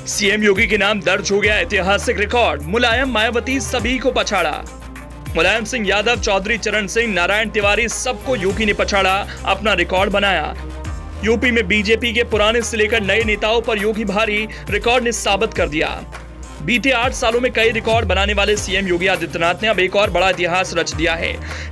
CM योगी के नाम दर्ज हो गया ऐतिहासिक रिकॉर्ड। मुलायम, मायावती सभी को पछाड़ा। मुलायम सिंह यादव, चौधरी चरण सिंह, नारायण तिवारी, सबको योगी ने पछाड़ा, अपना रिकॉर्ड बनाया। यूपी में बीजेपी के पुराने से लेकर नए नेताओं पर योगी भारी, रिकॉर्ड ने साबित कर दिया। बीते 8 सालों में कई रिकॉर्ड बनाने वाले सीएम योगी आदित्यनाथ ने अब एक और बड़ा इतिहास रच दिया है।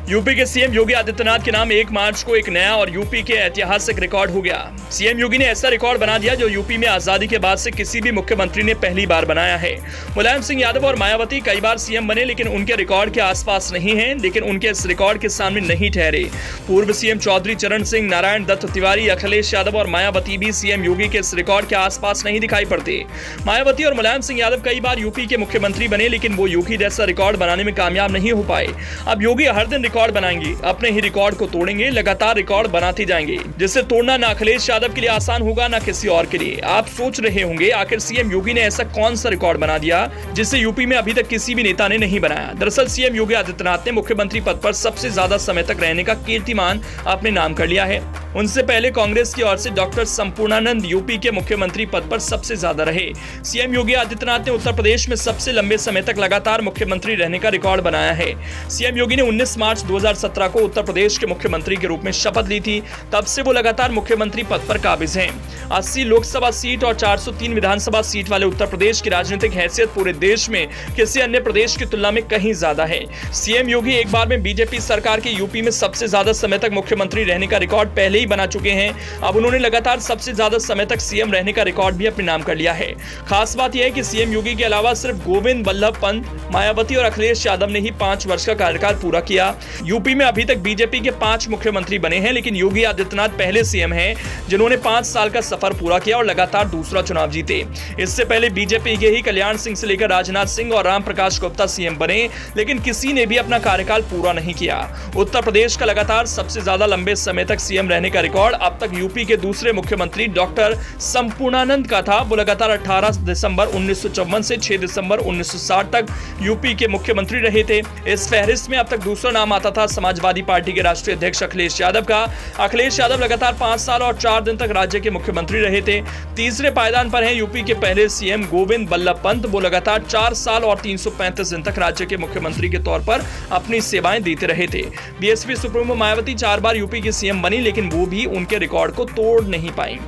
यूपी के सीएम योगी आदित्यनाथ के नाम 1 मार्च को एक नया और यूपी के ऐतिहासिक रिकॉर्ड हो गया। सीएम योगी ने ऐसा रिकॉर्ड बना दिया जो यूपी में आजादी के बाद से किसी भी मुख्यमंत्री ने पहली बार बनाया है। मुलायम सिंह यादव और मायावती कई बार सीएम बने, लेकिन उनके रिकॉर्ड के आसपास नहीं है, लेकिन उनके इस रिकॉर्ड के सामने नहीं ठहरे। पूर्व सीएम चौधरी चरण सिंह, नारायण दत्त तिवारी, अखिलेश यादव और मायावती भी सीएम योगी के इस रिकॉर्ड के आसपास नहीं दिखाई पड़ते। मायावती और मुलायम सिंह यादव कई बार यूपी के मुख्यमंत्री बने, लेकिन वो योगी जैसा रिकॉर्ड बनाने में कामयाब नहीं हो पाए। अब योगी हर दिन रिकॉर्ड बनाएंगे, अपने ही रिकॉर्ड को तोड़ेंगे, लगातार रिकॉर्ड बनाते जाएंगे, जिसे तोड़ना ना अखिलेश यादव के लिए आसान होगा ना किसी और के लिए। आप सोच रहे होंगे आखिर सीएम योगी ने ऐसा कौन सा रिकॉर्ड बना दिया जिसे यूपी में अभी तक किसी भी नेता ने नहीं बनाया। दरअसल सीएम योगी आदित्यनाथ ने मुख्यमंत्री पद पर सबसे ज्यादा समय तक रहने का कीर्तिमान अपने नाम कर लिया है। उनसे पहले कांग्रेस की ओर से डॉक्टर संपूर्णानंद यूपी के मुख्यमंत्री पद पर सबसे ज्यादा रहे। सीएम योगी आदित्यनाथ ने उत्तर प्रदेश में सबसे लंबे समय तक लगातार मुख्यमंत्री रहने का रिकॉर्ड बनाया है। सीएम योगी ने 19 मार्च 2017 को उत्तर प्रदेश के मुख्यमंत्री के रूप में शपथ ली थी। तब से वो लगातार मुख्यमंत्री पद पर काबिज हैं। 80 लोकसभा सीट और 403 विधानसभा सीट वाले उत्तर प्रदेश की राजनीतिक हैसियत पूरे देश में किसी अन्य प्रदेश की तुलना में कहीं ज्यादा है। सीएम योगी एक बार में बीजेपी सरकार के यूपी में सबसे ज्यादा समय तक मुख्यमंत्री रहने का रिकॉर्ड पहले ही बना चुके हैं। अब उन्होंने लगातार सबसे ज्यादा समय तक सीएम रहने का रिकॉर्ड भी अपने नाम कर लिया है। खास बात यह है कि सीएम योगी के अलावा सिर्फ गोविंद बल्लभ पंत, मायावती और अखिलेश यादव ने ही 5 वर्ष का कार्यकाल पूरा किया। यूपी में अभी तक बीजेपी के 5 मुख्यमंत्री बने हैं, लेकिन योगी आदित्यनाथ पहले सीएम हैं जिन्होंने 5 साल का सफर पूरा किया और लगातार दूसरा चुनाव जीते। इससे पहले बीजेपी के ही कल्याण सिंह से लेकर राजनाथ सिंह और राम प्रकाश गुप्ता सीएम बने, लेकिन किसी ने भी अपना कार्यकाल पूरा नहीं किया। उत्तर प्रदेश का लगातार सबसे ज्यादा लंबे समय तक सीएम रहने का रिकॉर्ड अब तक यूपी के दूसरे मुख्यमंत्री डॉक्टर संपूर्णानंद का था। वो लगातार 18 दिसंबर 1954 से 6 दिसंबर 1960 तक यूपी के मुख्यमंत्री रहे थे। इस फहरिस्त में अब तक दूसरा नाम आता था समाजवादी पार्टी के राष्ट्रीय अध्यक्ष अखिलेश यादव का। अखिलेश यादव लगातार 5 साल और 4 दिन तक राज्य के मुख्यमंत्री रहे थे। तीसरे पायदान पर हैं यूपी के पहले सीएम गोविंद बल्लभ पंत। वो लगातार 4 साल और 335 दिन तक राज्य के मुख्यमंत्री के तौर पर अपनी सेवाएं देते रहे थे। बीएसपी सुप्रीमो मायावती 4 बार यूपी की सीएम बनी, लेकिन वो भी उनके रिकॉर्ड को तोड़ नहीं पाई।